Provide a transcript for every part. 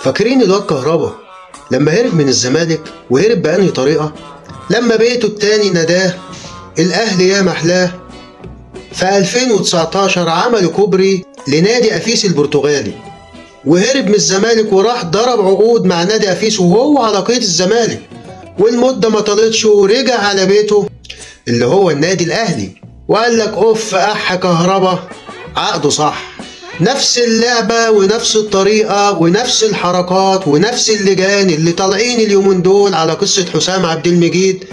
فاكرين الواد كهربا لما هرب من الزمالك؟ وهرب بأنهي طريقة؟ لما بيته التاني نداه الأهلي يا محلاه. في 2019 عملوا كوبري لنادي أفيس البرتغالي، وهرب من الزمالك وراح ضرب عقود مع نادي أفيس وهو على قيد الزمالك، والمدة ما طالتش ورجع على بيته اللي هو النادي الأهلي، وقال لك أوف أح كهربا عقده صح. نفس اللعبة ونفس الطريقة ونفس الحركات ونفس اللجان اللي طالعين اليومين دول على قصة حسام عبد المجيد،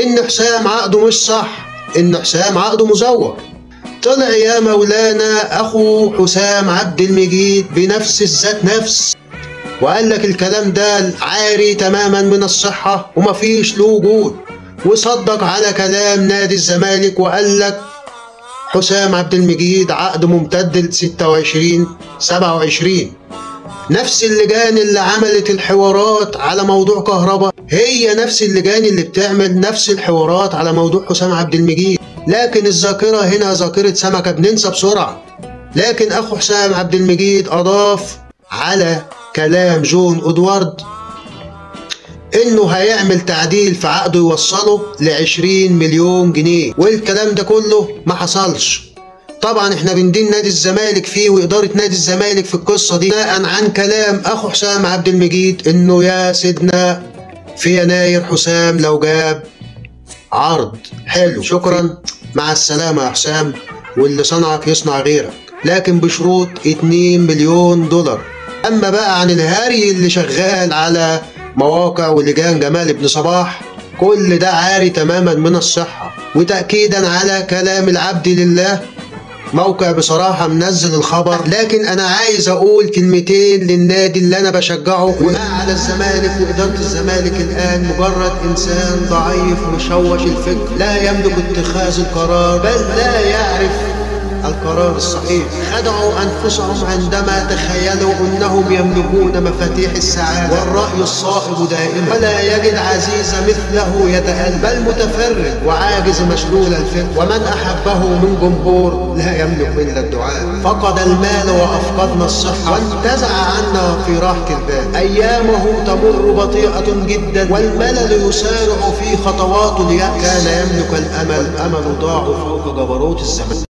إن حسام عقده مش صح، إن حسام عقده مزور. طلع يا مولانا أخو حسام عبد المجيد بنفس الذات نفس، وقال لك الكلام ده عاري تماما من الصحة ومفيش له وجود، وصدق على كلام نادي الزمالك وقال لك حسام عبد المجيد عقد ممتد ل 26/27. نفس اللجان اللي عملت الحوارات على موضوع كهربا هي نفس اللجان اللي بتعمل نفس الحوارات على موضوع حسام عبد المجيد، لكن الذاكرة هنا ذاكرة سمكة بننسى بسرعة. لكن أخو حسام عبد المجيد أضاف على كلام جون إدوارد إنه هيعمل تعديل في عقده يوصله ل20 مليون جنيه، والكلام ده كله ما حصلش. طبعا احنا بندين نادي الزمالك فيه وإدارة نادي الزمالك في القصة دي بناء عن كلام أخو حسام عبد المجيد إنه يا سيدنا في يناير حسام لو جاب عرض حلو شكرا مع السلامة يا حسام، واللي صنعك يصنع غيرك، لكن بشروط 2 مليون دولار. أما بقى عن الهري اللي شغال على مواقع ولجان جمال ابن صباح، كل ده عاري تماما من الصحة. وتأكيدا على كلام العبد لله، موقع بصراحة منزل الخبر، لكن أنا عايز أقول كلمتين للنادي اللي أنا بشجعه وما على الزمالك وإدارة الزمالك الآن مجرد إنسان ضعيف مشوش الفكر لا يملك اتخاذ القرار، بل لا يعرف القرار الصحيح. خدعوا أنفسهم عندما تخيلوا أنهم يملكون مفاتيح السعادة، والرأي الصائب دائما ولا يجد عزيز مثله يتألم، بل متفرج وعاجز مشلول الفكر. ومن أحبه من جمهور لا يملك إلا الدعاء. فقد المال وأفقدنا الصحة وانتزع عنا في راحة البال. أيامه تمر بطيئة جدا والملل يسارع في خطوات اليأس. كان يملك الأمل، أمل ضاع فوق جبروت الزمن.